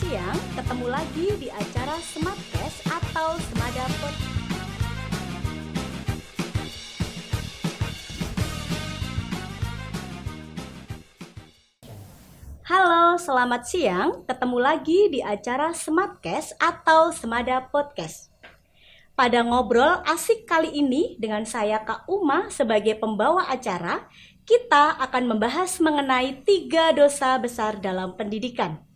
siang, ketemu lagi di acara Smartcast atau Semada Podcast. Halo, selamat siang, ketemu lagi di acara Smartcast atau Semada Podcast. Pada ngobrol asik kali ini dengan saya Kak Uma sebagai pembawa acara, kita akan membahas mengenai 3 dosa besar dalam pendidikan.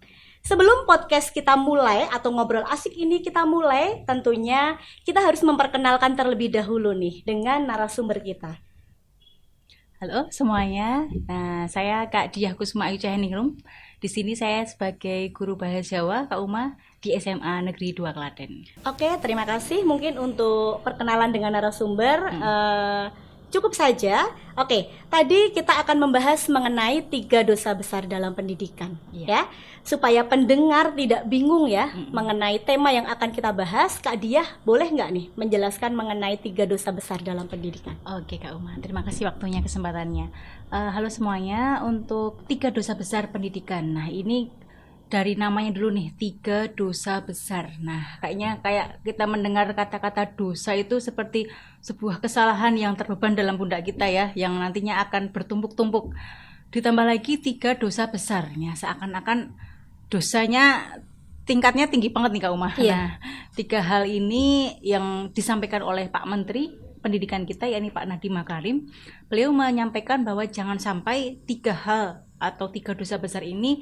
Sebelum podcast kita mulai atau ngobrol asik ini kita mulai, tentunya kita harus memperkenalkan terlebih dahulu nih dengan narasumber kita. Halo semuanya, saya Kak Diah Kusuma Ayucaheningrum. Di sini saya sebagai guru bahasa Jawa Kak Uma di SMA Negeri 2 Klaten. Oke, terima kasih. Mungkin untuk perkenalan dengan narasumber cukup saja. Oke, tadi kita akan membahas mengenai 3 dosa besar dalam pendidikan, ya, supaya pendengar tidak bingung ya mengenai tema yang akan kita bahas. Kak Diah, boleh nggak nih menjelaskan mengenai 3 dosa besar dalam pendidikan? Oke Kak Uma, terima kasih waktunya, kesempatannya. Halo semuanya, untuk 3 dosa besar pendidikan. Nah ini dari namanya dulu nih, 3 dosa besar. Nah kayaknya kayak kita mendengar kata-kata dosa itu seperti sebuah kesalahan yang terbeban dalam pundak kita ya, yang nantinya akan bertumpuk-tumpuk. Ditambah lagi 3 dosa besarnya, seakan-akan dosanya tingkatnya tinggi banget nih Kak Uma. Iya. Nah 3 hal ini yang disampaikan oleh Pak Menteri Pendidikan kita, yakni Pak Nadiem Makarim. Beliau menyampaikan bahwa jangan sampai 3 hal atau 3 dosa besar ini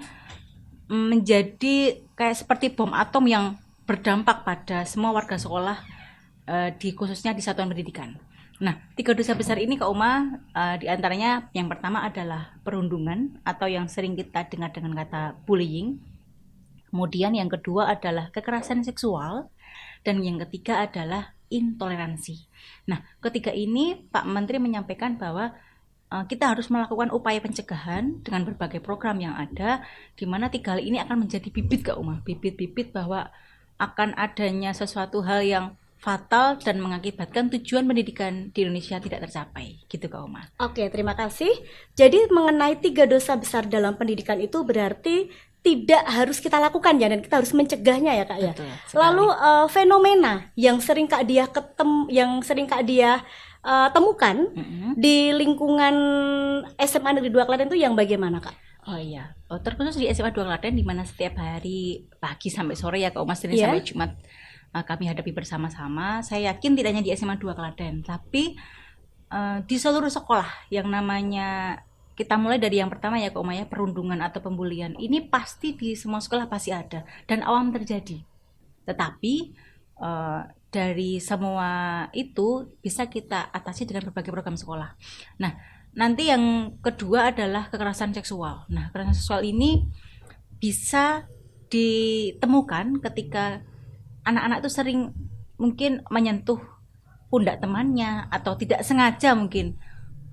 menjadi kayak seperti bom atom yang berdampak pada semua warga sekolah, khususnya di satuan pendidikan. Nah, 3 dosa besar ini Kak Uma, di antaranya yang pertama adalah perundungan atau yang sering kita dengar dengan kata bullying. Kemudian yang kedua adalah kekerasan seksual, dan yang ketiga adalah intoleransi. Nah, ketiga ini Pak Menteri menyampaikan bahwa kita harus melakukan upaya pencegahan dengan berbagai program yang ada, di mana 3 hal ini akan menjadi bibit Kak Uma, bibit-bibit bahwa akan adanya sesuatu hal yang fatal dan mengakibatkan tujuan pendidikan di Indonesia tidak tercapai, gitu Kak Uma. Oke, terima kasih. Jadi mengenai 3 dosa besar dalam pendidikan itu berarti tidak harus kita lakukan ya, dan kita harus mencegahnya ya Kak ya. Betul sekali. Lalu fenomena yang sering Kak Diah temukan di lingkungan SMA Negeri 2 Klaten itu yang bagaimana Kak? Oh iya, terkhusus di SMA 2 Klaten, di mana setiap hari pagi sampai sore ya Kak Uma, Senin Iya. sampai Jumat kami hadapi bersama-sama. Saya yakin tidak hanya di SMA 2 Klaten, tapi di seluruh sekolah yang namanya, kita mulai dari yang pertama ya Kak Uma ya, perundungan atau pembulian. Ini pasti di semua sekolah pasti ada dan awam terjadi. Tetapi dari semua itu bisa kita atasi dengan berbagai program sekolah. Nah, nanti yang kedua adalah kekerasan seksual. Nah, kekerasan seksual ini bisa ditemukan ketika anak-anak itu sering mungkin menyentuh pundak temannya, atau tidak sengaja mungkin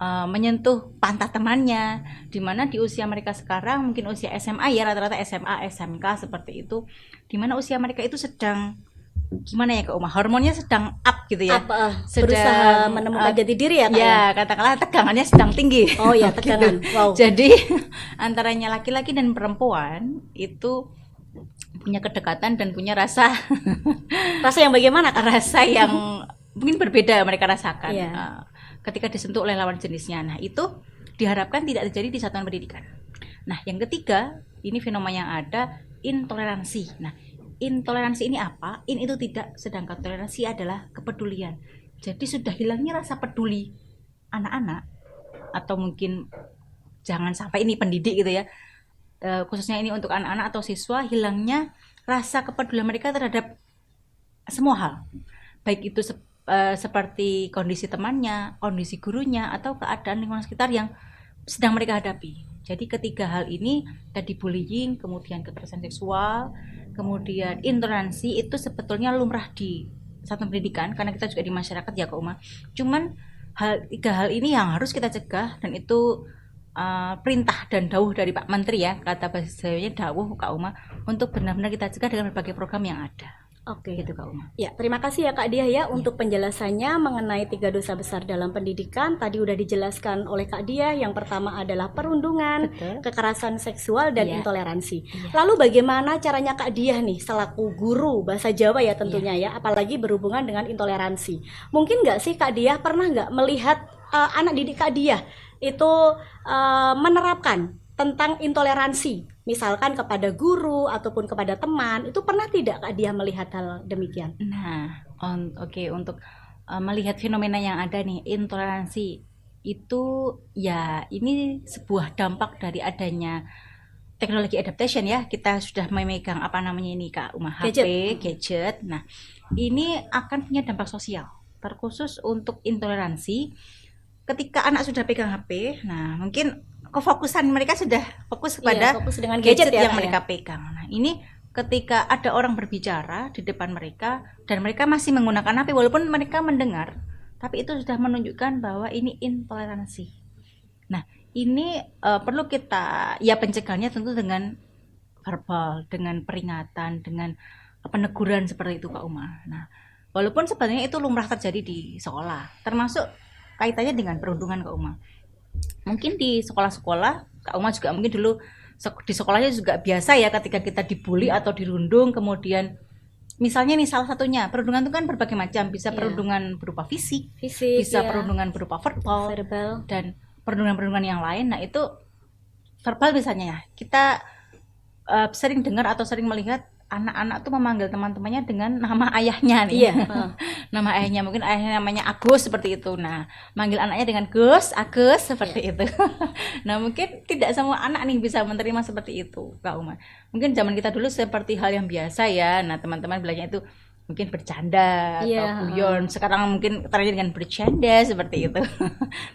menyentuh pantat temannya, dimana di usia mereka sekarang mungkin usia SMA ya, rata-rata SMA, SMK seperti itu, dimana usia mereka itu sedang gimana ya Kak Uma, hormonnya sedang up gitu ya, Berusaha menemukan jati diri ya Kak ya? Katakanlah tegangannya sedang tinggi. Oh ya, tegangan. Gitu. Wow. Jadi antaranya laki-laki dan perempuan itu punya kedekatan dan punya rasa Rasa yang bagaimana Kak? rasa yang mungkin berbeda mereka rasakan Iya. ketika disentuh oleh lawan jenisnya. Nah, itu diharapkan tidak terjadi di satuan pendidikan. Nah, yang ketiga, ini fenomena yang ada, intoleransi. Nah, intoleransi ini apa? In itu tidak, sedangkan toleransi adalah kepedulian. Jadi sudah hilangnya rasa peduli anak-anak, atau mungkin jangan sampai ini pendidik gitu ya, khususnya ini untuk anak-anak atau siswa, hilangnya rasa kepedulian mereka terhadap semua hal, baik itu seperti kondisi temannya, kondisi gurunya, atau keadaan lingkungan sekitar yang sedang mereka hadapi. Jadi ketiga hal ini, tadi bullying, kemudian kekerasan seksual, kemudian intoleransi, itu sebetulnya lumrah di satuan pendidikan, karena kita juga di masyarakat ya Kak Uma. Cuman 3 hal ini yang harus kita cegah, dan itu perintah dan dawuh dari Pak Menteri ya, kata bahasa Jawanya dawuh Kak Uma, untuk benar-benar kita cegah dengan berbagai program yang ada. Oke. Gitu Kak Uma. Ya, terima kasih ya Kak Diah ya untuk penjelasannya mengenai 3 dosa besar dalam pendidikan. Tadi udah dijelaskan oleh Kak Diah. Yang pertama adalah perundungan, Betul. kekerasan seksual, dan Iya. intoleransi. Iya. Lalu bagaimana caranya Kak Diah nih selaku guru bahasa Jawa ya tentunya ya, apalagi berhubungan dengan intoleransi. Mungkin nggak sih Kak Diah pernah nggak melihat anak didik Kak Diah itu menerapkan tentang intoleransi, misalkan kepada guru ataupun kepada teman, itu pernah tidak Kak Diah melihat hal demikian? Nah, oke, untuk melihat fenomena yang ada nih, intoleransi itu ya ini sebuah dampak dari adanya teknologi adaptation ya. Kita sudah memegang apa namanya ini Kak Uma, HP, gadget. Nah, ini akan punya dampak sosial, terkhusus untuk intoleransi. Ketika anak sudah pegang HP, nah mungkin kefokusan mereka sudah fokus kepada fokus dengan gadget ya, yang Kak, mereka pegang. Nah, ini ketika ada orang berbicara di depan mereka dan mereka masih menggunakan HP walaupun mereka mendengar, tapi itu sudah menunjukkan bahwa ini intoleransi. Nah, ini perlu kita ya pencegahannya tentu dengan verbal, dengan peringatan, dengan peneguran seperti itu Kak Uma. Nah, walaupun sebenarnya itu lumrah terjadi di sekolah, termasuk kaitannya dengan perundungan Kak Uma. Mungkin di sekolah-sekolah Kak Uma juga mungkin dulu di sekolahnya juga biasa ya ketika kita dibully atau dirundung, kemudian misalnya nih salah satunya perundungan itu kan berbagai macam, bisa perundungan berupa fisik, bisa perundungan berupa verbal, dan perundungan-perundungan yang lain. Nah, itu verbal misalnya ya, kita sering dengar atau sering melihat anak-anak tuh memanggil teman-temannya dengan nama ayahnya nih. Nama ayahnya, mungkin ayahnya namanya Agus seperti itu. Nah, manggil anaknya dengan Gus, Agus seperti itu. Nah, mungkin tidak semua anak nih bisa menerima seperti itu, Kak Uma. Mungkin zaman kita dulu seperti hal yang biasa ya. Nah, teman-teman bilangnya itu mungkin bercanda atau guyon. Sekarang mungkin terjadi dengan bercanda seperti itu.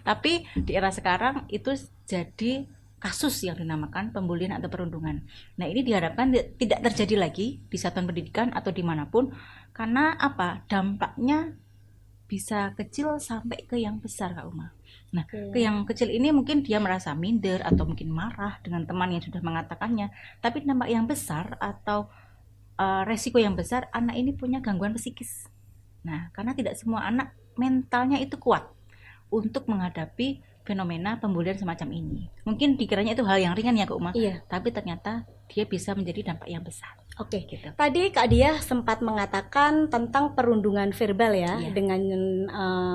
Tapi di era sekarang itu jadi kasus yang dinamakan pembulian atau perundungan. Nah, ini diharapkan tidak terjadi lagi di satuan pendidikan atau dimanapun, karena apa? Dampaknya bisa kecil sampai ke yang besar Kak Uma. Nah, ke yang kecil ini mungkin dia merasa minder atau mungkin marah dengan teman yang sudah mengatakannya, tapi dampak yang besar atau resiko yang besar, anak ini punya gangguan psikis. Nah, karena tidak semua anak mentalnya itu kuat untuk menghadapi fenomena pembulian semacam ini. Mungkin dikiranya itu hal yang ringan ya Kak Uma, tapi ternyata dia bisa menjadi dampak yang besar. Oke, gitu. Tadi Kak Diah sempat mengatakan tentang perundungan verbal ya, dengan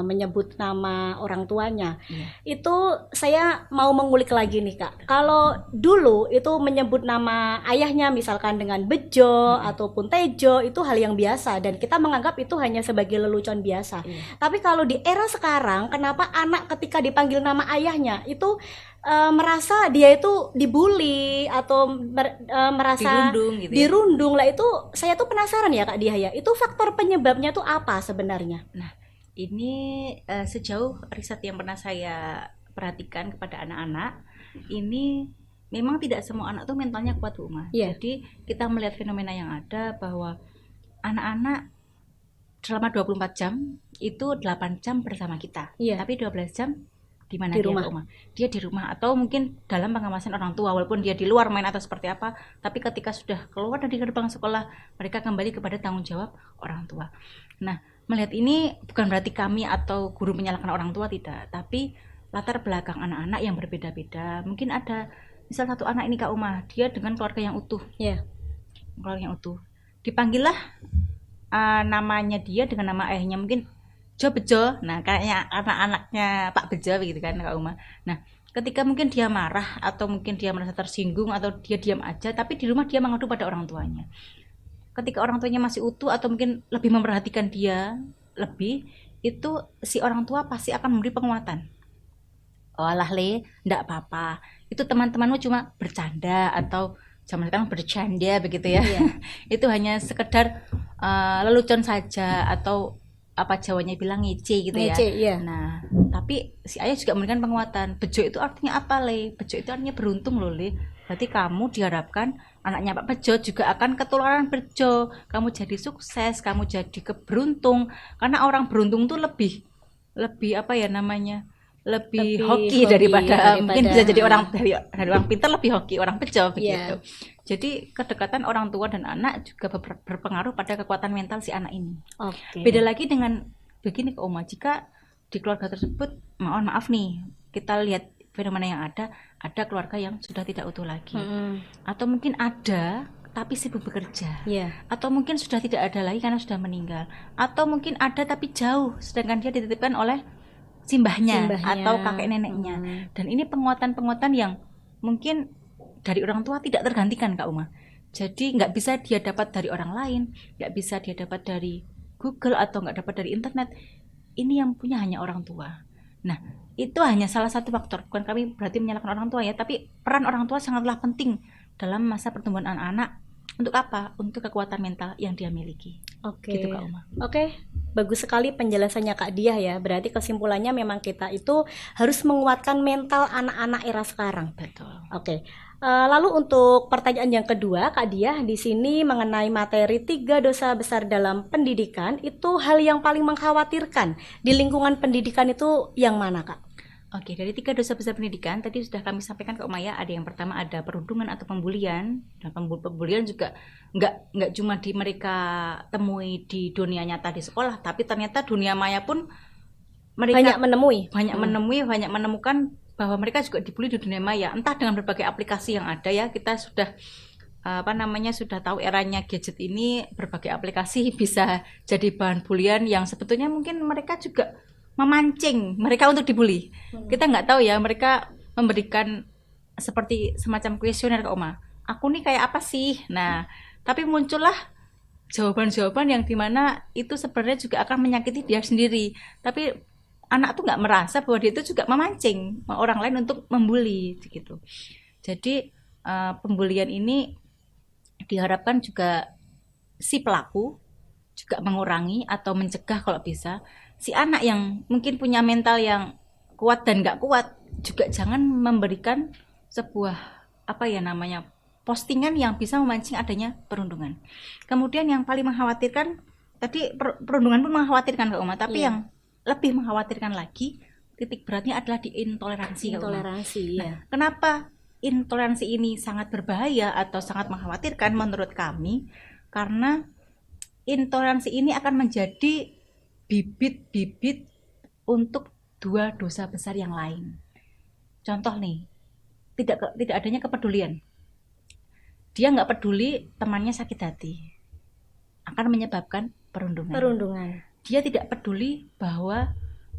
menyebut nama orang tuanya. Itu saya mau mengulik lagi nih Kak. Kalau dulu itu menyebut nama ayahnya misalkan dengan Bejo ataupun Tejo, itu hal yang biasa dan kita menganggap itu hanya sebagai lelucon biasa. Tapi kalau di era sekarang, kenapa anak ketika dipanggil nama ayahnya itu merasa dia itu dibully atau merasa dirundung lah. Itu saya tuh penasaran ya Kak Diah ya, itu faktor penyebabnya tuh apa sebenarnya? Nah, ini sejauh riset yang pernah saya perhatikan kepada anak-anak, ini memang tidak semua anak tuh mentalnya kuat Bu Uma. Jadi kita melihat fenomena yang ada bahwa anak-anak selama 24 jam itu 8 jam bersama kita, tapi 12 jam di mana dia rumah. Dia di rumah atau mungkin dalam pengawasan orang tua, walaupun dia di luar main atau seperti apa, tapi ketika sudah keluar dari gerbang sekolah, mereka kembali kepada tanggung jawab orang tua. Nah, melihat ini bukan berarti kami atau guru menyalahkan orang tua, tidak, tapi latar belakang anak-anak yang berbeda-beda. Mungkin ada misal satu anak ini Kak Uma, dia dengan keluarga yang utuh. Keluarga yang utuh. Dipanggillah namanya dia dengan nama ayahnya, mungkin Bejo, nah kayaknya anak-anaknya Pak Bejo begitu kan Kak Uma. Nah, ketika mungkin dia marah atau mungkin dia merasa tersinggung atau dia diam aja, tapi di rumah dia mengadu pada orang tuanya. Ketika orang tuanya masih utuh atau mungkin lebih memperhatikan dia lebih, itu si orang tua pasti akan memberi penguatan. Oh alah Le, enggak apa-apa. Itu teman-temanmu cuma bercanda atau zaman sekarang bercanda begitu ya. Itu hanya sekedar lelucon saja atau apa Jawanya bilang ngece gitu ya. Nah, tapi si ayah juga memberikan penguatan. Bejo itu artinya apa Le? Bejo itu artinya beruntung loh Le. Berarti kamu diharapkan anaknya Pak Bejo juga akan ketularan Bejo. Kamu jadi sukses, kamu jadi keberuntung. Karena orang beruntung tuh lebih apa ya namanya? Lebih hoki daripada mungkin bisa jadi orang dari orang pintar lebih hoki orang Bejo begitu. Jadi kedekatan orang tua dan anak juga berpengaruh pada kekuatan mental si anak ini. Oke. Beda lagi dengan begini Kak Uma, jika di keluarga tersebut, mohon maaf nih, kita lihat fenomena yang ada keluarga yang sudah tidak utuh lagi. Atau mungkin ada tapi sibuk bekerja. Atau mungkin sudah tidak ada lagi karena sudah meninggal. Atau mungkin ada tapi jauh, sedangkan dia dititipkan oleh simbahnya atau kakek neneknya. Dan ini penguatan-penguatan yang mungkin dari orang tua tidak tergantikan Kak Uma. Jadi nggak bisa dia dapat dari orang lain, nggak bisa dia dapat dari Google atau nggak dapat dari internet. Ini yang punya hanya orang tua. Nah, itu hanya salah satu faktor. Bukan kami berarti menyalahkan orang tua ya, tapi peran orang tua sangatlah penting dalam masa pertumbuhan anak-anak. Untuk apa? Untuk kekuatan mental yang dia miliki. Oke. Gitu Kak Uma. Oke. Bagus sekali penjelasannya Kak Diah ya. Berarti kesimpulannya memang kita itu harus menguatkan mental anak-anak era sekarang. Betul. Oke. Lalu untuk pertanyaan yang kedua Kak Diah di sini mengenai materi 3 dosa besar dalam pendidikan, itu hal yang paling mengkhawatirkan di lingkungan pendidikan itu yang mana Kak? Oke, dari 3 dosa besar pendidikan tadi sudah kami sampaikan ke Umaya. Ada yang pertama ada perundungan atau pembulian. Dan pembulian juga nggak cuma di mereka temui di dunia nyata di sekolah, tapi ternyata dunia maya pun mereka banyak menemukan bahwa mereka juga dibully di dunia maya, entah dengan berbagai aplikasi yang ada ya. Kita sudah sudah tahu eranya gadget ini, berbagai aplikasi bisa jadi bahan bulian yang sebetulnya mungkin mereka juga memancing mereka untuk dibully. Kita nggak tahu ya, mereka memberikan seperti semacam kuesioner ke Oma. Aku nih kayak apa sih? Nah, tapi muncullah jawaban-jawaban yang dimana itu sebenarnya juga akan menyakiti dia sendiri. Tapi anak tuh nggak merasa bahwa dia itu juga memancing orang lain untuk membuli gitu. Jadi pembulian ini diharapkan juga si pelaku juga mengurangi atau mencegah kalau bisa. Si anak yang mungkin punya mental yang kuat dan nggak kuat juga jangan memberikan sebuah postingan yang bisa memancing adanya perundungan. Kemudian yang paling mengkhawatirkan tadi perundungan pun mengkhawatirkan Kak Uma, tapi yang lebih mengkhawatirkan lagi titik beratnya adalah di intoleransi. Nah, kenapa intoleransi ini sangat berbahaya atau sangat mengkhawatirkan menurut kami? Karena intoleransi ini akan menjadi bibit-bibit untuk 2 dosa besar yang lain. Contoh nih, tidak adanya kepedulian. Dia nggak peduli temannya sakit hati, akan menyebabkan perundungan. Dia tidak peduli bahwa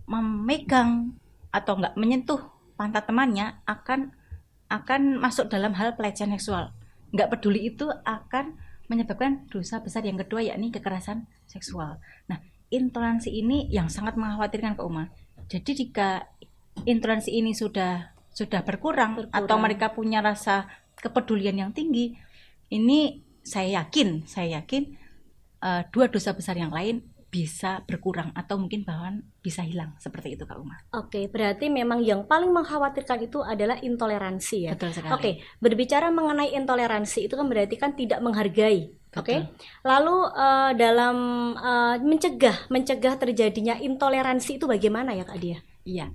memegang atau nggak menyentuh pantat temannya akan masuk dalam hal pelecehan seksual. Nggak peduli itu akan menyebabkan dosa besar yang kedua, yakni kekerasan seksual. Nah, intoleransi ini yang sangat mengkhawatirkan Kak Uma. Jadi jika intoleransi ini sudah berkurang atau mereka punya rasa kepedulian yang tinggi, ini saya yakin 2 dosa besar yang lain bisa berkurang atau mungkin bahkan bisa hilang, seperti itu Kak Uma. Oke, berarti memang yang paling mengkhawatirkan itu adalah intoleransi ya. Betul sekali. Oke, berbicara mengenai intoleransi itu kan berarti kan tidak menghargai. Oke. Lalu dalam mencegah terjadinya intoleransi itu bagaimana ya Kak Diah? Iya.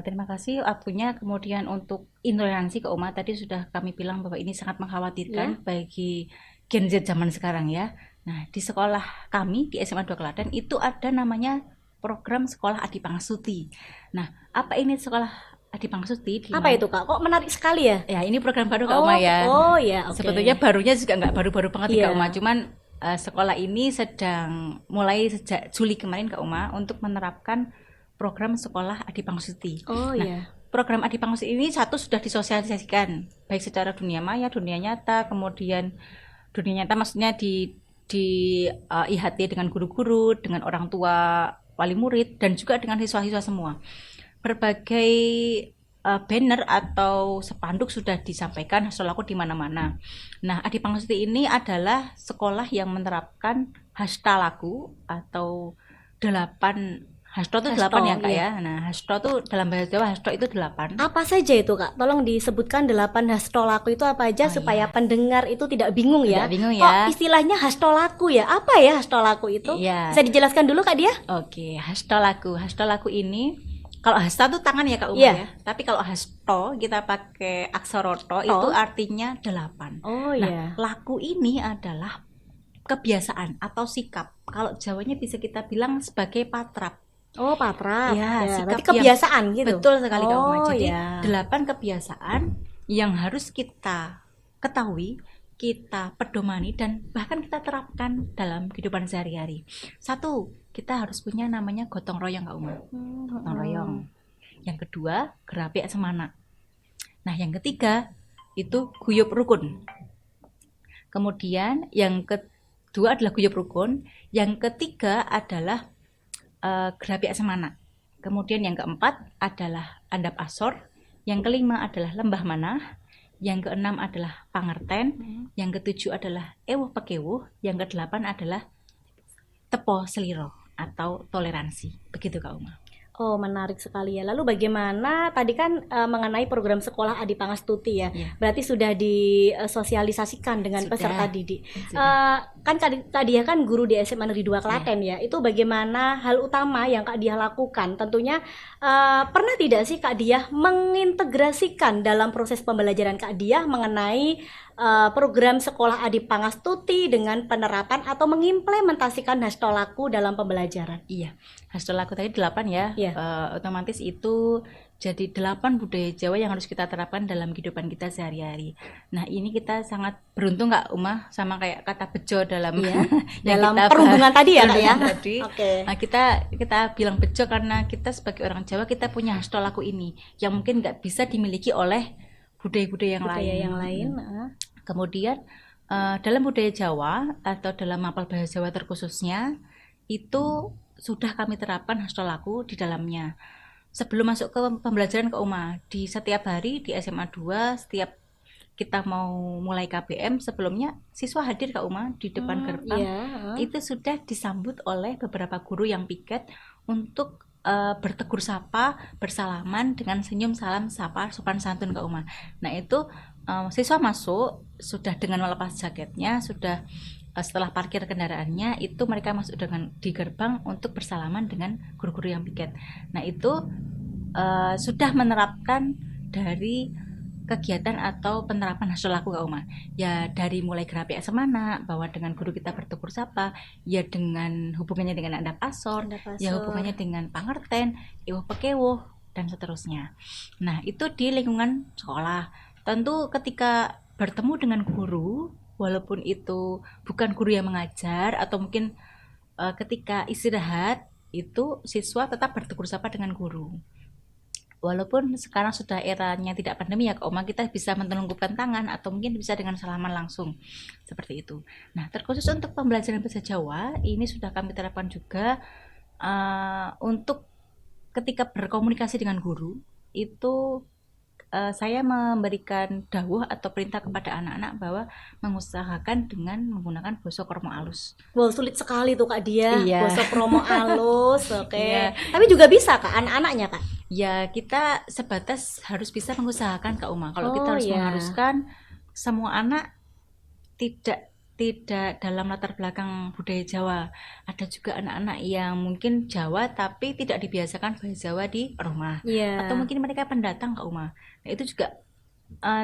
Terima kasih waktunya. Kemudian untuk intoleransi Kak Uma, tadi sudah kami bilang bahwa ini sangat mengkhawatirkan bagi Gen Z zaman sekarang ya. Nah, di sekolah kami di SMA 2 Klaten itu ada namanya program sekolah Adi Pangsuti. Nah, apa ini sekolah Adi Pangsuti? Apa itu Kak? Kok menarik sekali ya? Ya, ini program baru Kak Uma ya. Oh ya, oke. Sebetulnya barunya juga nggak baru-baru banget Kak Uma, cuman sekolah ini sedang mulai sejak Juli kemarin Kak Uma untuk menerapkan program sekolah Adi Pangsuti. Program Adi Pangsuti ini sudah disosialisasikan baik secara dunia maya, dunia nyata, kemudian dunia nyata maksudnya di IHT dengan guru-guru, dengan orang tua, wali murid, dan juga dengan siswa-siswa semua. Berbagai banner atau spanduk sudah disampaikan Hastolaku di mana-mana. Nah, Adi Pangsuti ini adalah sekolah yang menerapkan Hastalaku atau 8 Hasto itu 8 ya Kak ya. Nah, Hasto itu dalam bahasa Jawa Hasto itu 8. Apa saja itu Kak? Tolong disebutkan 8 hastolaku itu apa aja supaya pendengar itu tidak bingung ya. Tidak bingung ya. Kok istilahnya hastolaku ya? Apa ya hastolaku itu? Bisa dijelaskan dulu Kak Diah? Oke, hastolaku. Hastolaku ini Kalau hasta itu tangan ya Kak Uma Iya. ya. Tapi kalau hasto kita pakai aksara itu artinya 8. Oh Nah, iya. laku ini adalah kebiasaan atau sikap. Kalau Jawanya bisa kita bilang sebagai patrap. Oh, patrap. Ya, sikap berarti kebiasaan gitu. Betul sekali Kak Uma. Oh, Jadi ya. 8 kebiasaan yang harus kita ketahui, kita pedomani dan bahkan kita terapkan dalam kehidupan sehari-hari. 1, kita harus punya namanya gotong royong Kak Uma. Gotong royong. Yang kedua, gerapiak semana. Nah, yang ketiga itu guyub rukun. Kemudian yang kedua adalah guyub rukun, yang ketiga adalah gerapiak semana. Kemudian yang keempat adalah andap asor, yang kelima adalah lembah manah, yang keenam adalah pangerten, yang ketujuh adalah ewuh pekewuh, yang kedelapan adalah tepo seliro atau toleransi. Begitu Kak Uma. Oh, menarik sekali ya. Lalu bagaimana tadi kan mengenai program sekolah Adi Pangastuti ya. Ya. Berarti sudah disosialisasikan dengan Sudah. peserta didik. Sudah. Kan Kak Diah kan guru di SMA Negeri 2 Klaten ya. Itu bagaimana hal utama yang Kak Diah lakukan? Tentunya pernah tidak sih Kak Diah mengintegrasikan dalam proses pembelajaran Kak Diah mengenai program sekolah Adi Pangastuti dengan penerapan atau mengimplementasikan hastolaku dalam pembelajaran? Iya, hastolaku tadi 8 ya. Iya. Otomatis itu jadi 8 budaya Jawa yang harus kita terapkan dalam kehidupan kita sehari-hari. Nah, ini kita sangat beruntung Kak Uma sama kayak kata bejo dalam Iya. yang Dalam kita perundungan tadi ya Kak ya. perundungan tadi. Oke. Nah, kita bilang bejo karena kita sebagai orang Jawa kita punya hastolaku ini yang mungkin nggak bisa dimiliki oleh budaya-budaya yang Budaya lain. yang lain. Kemudian dalam budaya Jawa atau dalam mapel bahasa Jawa terkhususnya itu sudah kami terapkan hastolaku di dalamnya. Sebelum masuk ke pembelajaran Kak Uma, di setiap hari di SMA 2 setiap kita mau mulai KBM sebelumnya siswa hadir Kak Uma di depan gerbang. Iya. Itu sudah disambut oleh beberapa guru yang piket untuk bertegur sapa, bersalaman dengan senyum, salam, sapa, sopan santun Kak Uma. Nah, itu siswa masuk sudah dengan melepas jaketnya, sudah setelah parkir kendaraannya itu mereka masuk dengan di gerbang untuk bersalaman dengan guru-guru yang piket. Nah, itu sudah menerapkan dari kegiatan atau penerapan hastolaku Kak Uma. Ya dari mulai gerapiak semana bahwa dengan guru kita bertegur sapa, ya dengan hubungannya dengan andap asor, ya hubungannya dengan pangerten, ewuh pekewuh dan seterusnya. Nah, itu di lingkungan sekolah. Tentu ketika bertemu dengan guru, walaupun itu bukan guru yang mengajar atau mungkin ketika istirahat itu siswa tetap bertegur sapa dengan guru. Walaupun sekarang sudah eranya tidak pandemi ya Kak Oma, kita bisa menelungkupkan tangan atau mungkin bisa dengan salaman langsung seperti itu. Nah, terkhusus untuk pembelajaran bahasa Jawa ini sudah kami terapkan juga untuk ketika berkomunikasi dengan guru itu saya memberikan dawuh atau perintah kepada anak-anak bahwa mengusahakan dengan menggunakan basa krama alus. Wow, sulit sekali tuh Kak Diah, Iya. basa krama alus. Oke. Iya. Tapi juga bisa Kak anak-anaknya Kak. Ya, kita sebatas harus bisa mengusahakan Kak Uma. Kalau kita Oh, harus ya. mengharuskan semua anak tidak dalam latar belakang budaya Jawa. Ada juga anak-anak yang mungkin Jawa tapi tidak dibiasakan bahasa Jawa di rumah. Iya. Atau mungkin mereka pendatang Kak Uma. Nah, itu juga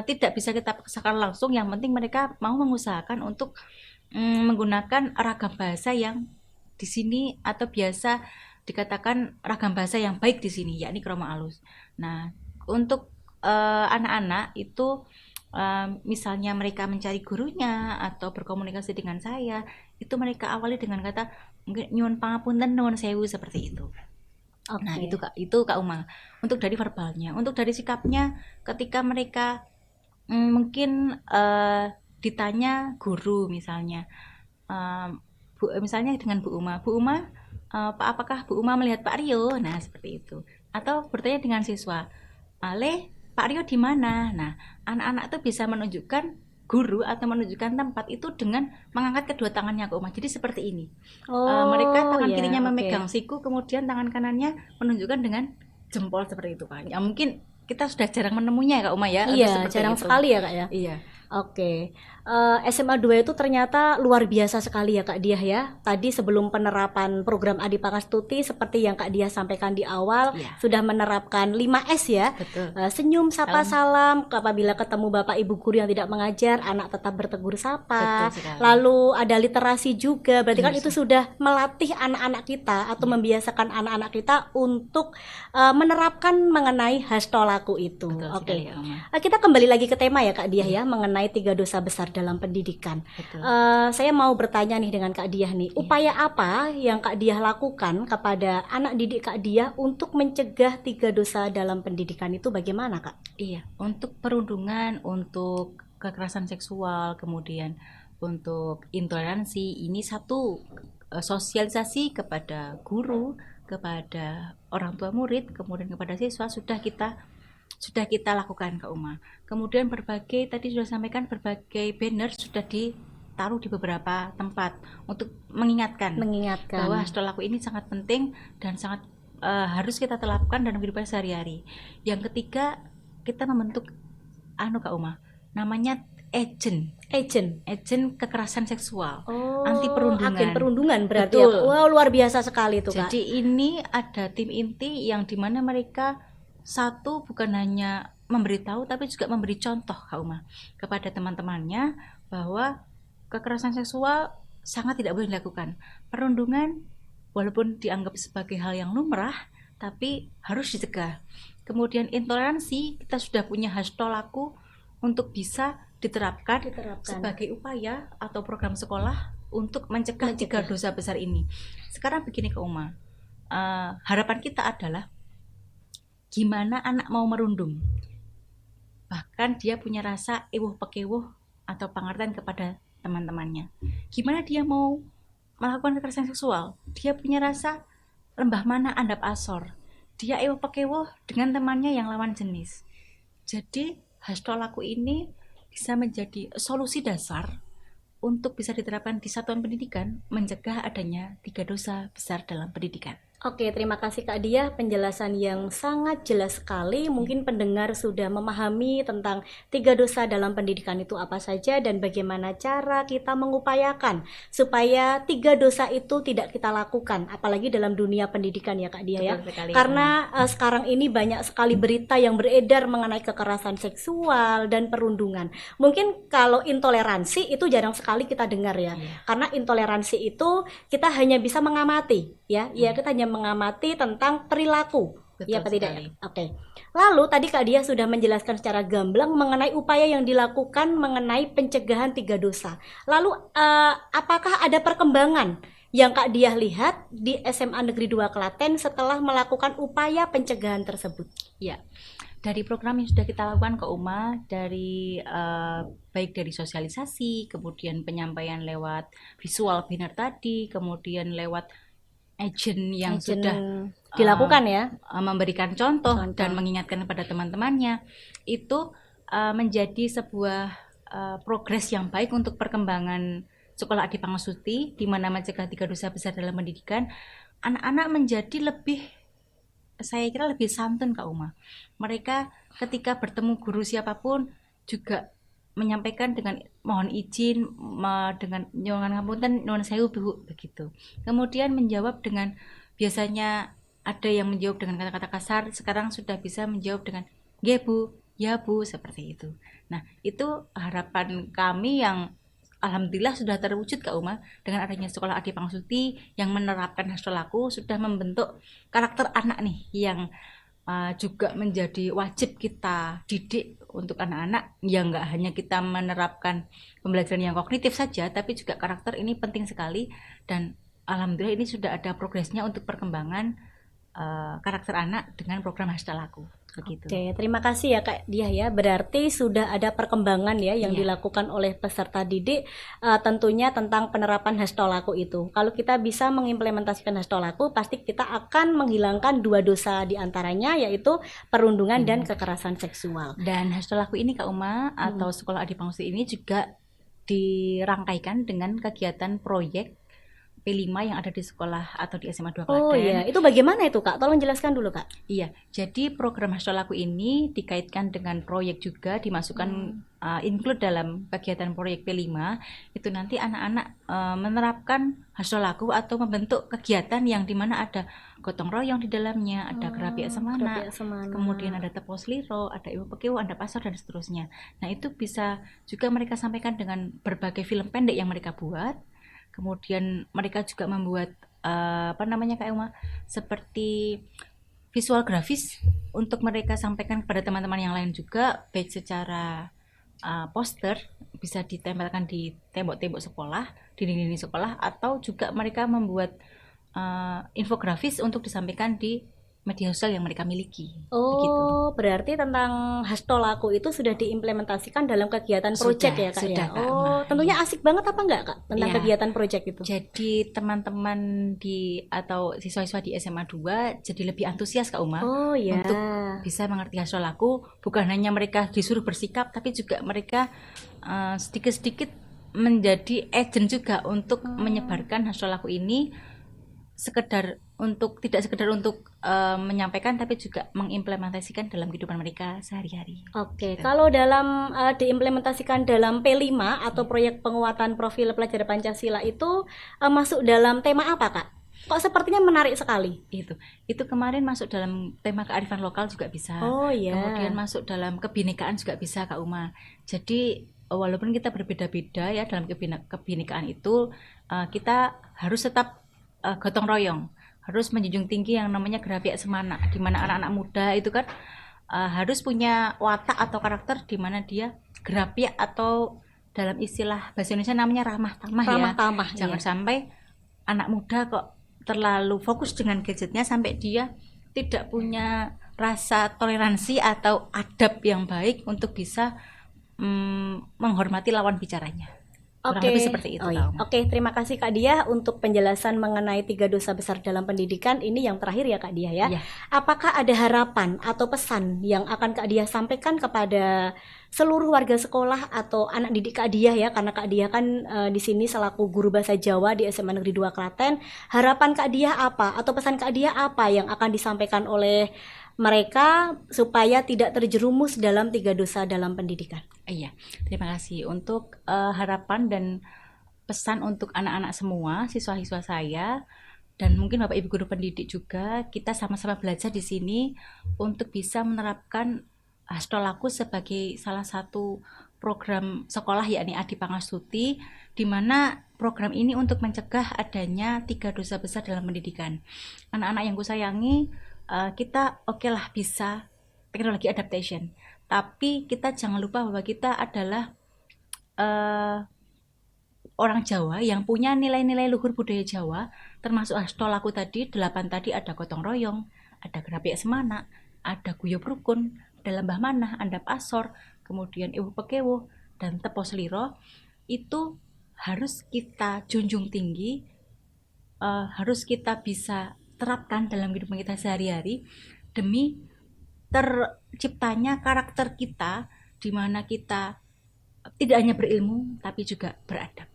tidak bisa kita paksakan langsung. Yang penting mereka mau mengusahakan untuk menggunakan ragam bahasa yang di sini atau biasa dikatakan ragam bahasa yang baik di sini, yakni krama alus. Nah, untuk anak-anak itu misalnya mereka mencari gurunya atau berkomunikasi dengan saya, itu mereka awali dengan kata mungkin nyuwun pangapunten nuwun sewu seperti itu. Oke. Nah, itu Kak Uma. Untuk dari verbalnya, untuk dari sikapnya ketika mereka mungkin ditanya guru misalnya. Misalnya dengan Bu Uma, apakah Bu Uma melihat Pak Rio? Nah, seperti itu. Atau bertanya dengan siswa, Ale, Pak Rio di mana? Nah, anak-anak itu bisa menunjukkan guru atau menunjukkan tempat itu dengan mengangkat kedua tangannya ke Uma. Jadi seperti ini. Mereka tangan kirinya memegang siku, kemudian tangan kanannya menunjukkan dengan jempol seperti itu kan. Ya mungkin kita sudah jarang menemunya Kak Uma ya. Iya, jarang itu. sekali ya Kak ya. Iya. Oke. SMA 2 itu ternyata luar biasa sekali ya Kak Diah ya. Tadi sebelum penerapan program Adi Pangastuti seperti yang Kak Diah sampaikan di awal, sudah menerapkan 5S ya. Betul. Senyum, sapa, salam. Apabila ketemu Bapak Ibu guru yang tidak mengajar, anak tetap bertegur sapa. Lalu ada literasi juga. Berarti kan itu sudah melatih anak-anak kita atau membiasakan anak-anak kita untuk menerapkan mengenai hastolaku itu. Oke. Kita kembali lagi ke tema ya Kak Diah ya, mengenai 3 dosa besar dalam pendidikan. Saya mau bertanya nih dengan Kak Diah nih, upaya apa yang Kak Diah lakukan kepada anak didik Kak Diah untuk mencegah 3 dosa dalam pendidikan itu bagaimana Kak? Iya, untuk perundungan, untuk kekerasan seksual, kemudian untuk intoleransi, ini satu sosialisasi kepada guru, kepada orang tua murid, kemudian kepada siswa sudah kita lakukan Kak Uma. Kemudian berbagai, tadi sudah sampaikan, berbagai banner sudah ditaruh di beberapa tempat untuk mengingatkan bahwa hastolaku ini sangat penting dan sangat harus kita terapkan dalam kehidupan sehari-hari. Yang ketiga, kita membentuk Kak Uma, namanya agent kekerasan seksual, anti perundungan. Agen perundungan berarti. Ya. Wow, luar biasa sekali itu Kak. Jadi ini ada tim inti yang dimana mereka satu bukan hanya memberitahu tapi juga memberi contoh Kak Uma kepada teman-temannya bahwa kekerasan seksual sangat tidak boleh dilakukan. Perundungan walaupun dianggap sebagai hal yang lumrah tapi harus dicegah. Kemudian intoleransi, kita sudah punya hastolaku untuk bisa diterapkan sebagai upaya atau program sekolah untuk mencegah 3 dosa besar ini. Sekarang begini Kak Uma, harapan kita adalah gimana anak mau merundung, bahkan dia punya rasa ewuh pekewuh atau pengertian kepada teman-temannya. Gimana dia mau melakukan kekerasan seksual, dia punya rasa lembah mana andap asor, dia ewuh pekewuh dengan temannya yang lawan jenis. Jadi hastolaku ini bisa menjadi solusi dasar untuk bisa diterapkan di satuan pendidikan, mencegah adanya 3 dosa besar dalam pendidikan. Oke, terima kasih Kak Diah, penjelasan yang sangat jelas sekali. Mungkin pendengar sudah memahami tentang 3 dosa dalam pendidikan itu apa saja dan bagaimana cara kita mengupayakan supaya 3 dosa itu tidak kita lakukan, apalagi dalam dunia pendidikan ya Kak Diah ya. Karena sekarang ini banyak sekali berita yang beredar mengenai kekerasan seksual dan perundungan. Mungkin kalau intoleransi itu jarang sekali kita dengar ya. Karena intoleransi itu kita hanya bisa mengamati ya, kita hanya mengamati tentang perilaku. Ya apa tidak? Oke. Lalu tadi Kak Diah sudah menjelaskan secara gamblang mengenai upaya yang dilakukan mengenai pencegahan 3 dosa. Lalu apakah ada perkembangan yang Kak Diah lihat di SMA Negeri 2 Klaten setelah melakukan upaya pencegahan tersebut? Ya. Dari program yang sudah kita lakukan Kak Uma, dari baik dari sosialisasi, kemudian penyampaian lewat visual banner tadi, kemudian lewat agent yang sudah dilakukan ya, memberikan contoh dan mengingatkan kepada teman-temannya, itu menjadi sebuah progres yang baik untuk perkembangan sekolah Adi Pangastuti, di mana mencegah 3 dosa besar dalam pendidikan. Anak-anak menjadi lebih, saya kira lebih santun Kak Uma. Mereka ketika bertemu guru siapapun juga menyampaikan dengan mohon izin, dengan nyuwun ngapunten, nyuwun sewu Bu, begitu. Kemudian menjawab dengan, biasanya ada yang menjawab dengan kata-kata kasar, sekarang sudah bisa menjawab dengan nggih Bu, ya Bu, seperti itu. Nah, itu harapan kami yang alhamdulillah sudah terwujud Kak Uma, dengan adanya sekolah Adi Pangastuti yang menerapkan hastolaku, sudah membentuk karakter anak nih yang juga menjadi wajib kita didik untuk anak-anak, yang nggak hanya kita menerapkan pembelajaran yang kognitif saja, tapi juga karakter ini penting sekali. Dan alhamdulillah ini sudah ada progresnya untuk perkembangan karakter anak dengan program hastolaku. Begitu. Oke, terima kasih ya Kak Diah ya. Berarti sudah ada perkembangan ya yang dilakukan oleh peserta didik, tentunya tentang penerapan hastolaku itu. Kalau kita bisa mengimplementasikan hastolaku, pasti kita akan menghilangkan 2 dosa diantaranya, yaitu perundungan dan kekerasan seksual. Dan hastolaku ini Kak Uma atau sekolah Adi Pangastuti ini juga dirangkaikan dengan kegiatan proyek P5 yang ada di sekolah atau di SMA 2 Oh Klaten. iya, itu bagaimana itu Kak? Tolong jelaskan dulu Kak. Iya, jadi program Hashtag Laku ini dikaitkan dengan proyek juga, dimasukkan include dalam kegiatan proyek P5. Itu nanti anak-anak menerapkan Hashtag Laku atau membentuk kegiatan yang dimana ada gotong royong di dalamnya, ada gerapiak semana, kemudian ada tepos liro, ada ibu pekewo, ada pasar dan seterusnya. Nah itu bisa juga mereka sampaikan dengan berbagai film pendek yang mereka buat. Kemudian mereka juga membuat Kak Uma, seperti visual grafis untuk mereka sampaikan kepada teman-teman yang lain juga, baik secara poster bisa ditempelkan di tembok-tembok sekolah, di dinding sekolah, atau juga mereka membuat infografis untuk disampaikan di media sosial yang mereka miliki. Begitu. Berarti tentang Hashtag Laku itu sudah diimplementasikan dalam kegiatan proyek ya Kak sudah, ya? Kak, tentunya asik banget apa enggak Kak tentang kegiatan proyek itu? Jadi teman-teman atau siswa-siswa di SMA 2 jadi lebih antusias Kak Uma untuk bisa mengerti Hashtag Laku. Bukan hanya mereka disuruh bersikap, tapi juga mereka sedikit-sedikit menjadi agent juga untuk menyebarkan Hashtag Laku ini, tidak sekedar untuk menyampaikan, tapi juga mengimplementasikan dalam kehidupan mereka sehari-hari. Oke, kalau dalam diimplementasikan dalam P5 atau proyek penguatan profil pelajar Pancasila itu masuk dalam tema apa Kak? Kok sepertinya menarik sekali. Itu kemarin masuk dalam tema kearifan lokal juga bisa. Kemudian masuk dalam kebinekaan juga bisa Kak Uma. Jadi walaupun kita berbeda-beda ya dalam kebinekaan itu, kita harus tetap gotong royong, harus menjunjung tinggi yang namanya gerapiak semana, di mana anak-anak muda itu kan harus punya watak atau karakter di mana dia gerapiak, atau dalam istilah bahasa Indonesia namanya ramah tamah. Jangan sampai anak muda kok terlalu fokus dengan gadgetnya sampai dia tidak punya rasa toleransi atau adab yang baik untuk bisa menghormati lawan bicaranya. Lebih seperti itu. Oke, terima kasih Kak Diah untuk penjelasan mengenai 3 dosa besar dalam pendidikan. Ini yang terakhir ya Kak Diah ya. Apakah ada harapan atau pesan yang akan Kak Diah sampaikan kepada seluruh warga sekolah atau anak didik Kak Diah ya, karena Kak Diah kan di sini selaku guru bahasa Jawa di SMA Negeri 2 Klaten. Harapan Kak Diah apa atau pesan Kak Diah apa yang akan disampaikan oleh mereka supaya tidak terjerumus dalam 3 dosa dalam pendidikan? Iya, terima kasih untuk harapan dan pesan untuk anak-anak semua, siswa-siswa saya, dan mungkin Bapak Ibu guru pendidik juga. Kita sama-sama belajar di sini untuk bisa menerapkan Hashtag Laku sebagai salah satu program sekolah, yakni Adi Pangastuti, di mana program ini untuk mencegah adanya 3 dosa besar dalam pendidikan. Anak-anak yang kusayangi, kita lah bisa teknologi adaptation, tapi kita jangan lupa bahwa kita adalah orang Jawa yang punya nilai-nilai luhur budaya Jawa, termasuk Hashtag Laku tadi, 8 tadi, ada gotong royong, ada gerapiak semana, ada guyub rukun, ada lembah manah, ada pasor, kemudian ibu pekewo dan tepos liro. Itu harus kita junjung tinggi, harus kita bisa terapkan dalam kehidupan kita sehari-hari demi terciptanya karakter kita, di mana kita tidak hanya berilmu tapi juga beradab.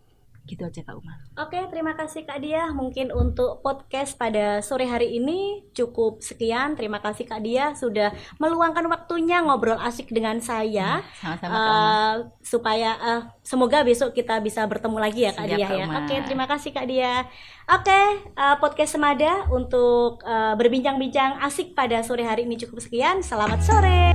Gitu aja Kak Uma. Oke, terima kasih Kak Diah. Mungkin untuk podcast pada sore hari ini cukup sekian. Terima kasih Kak Diah sudah meluangkan waktunya ngobrol asik dengan saya. Sama-sama Kak Uma. Supaya semoga besok kita bisa bertemu lagi ya Kak Diah ya. Oke, terima kasih Kak Diah. Oke, podcast Semada untuk berbincang-bincang asik pada sore hari ini cukup sekian. Selamat sore.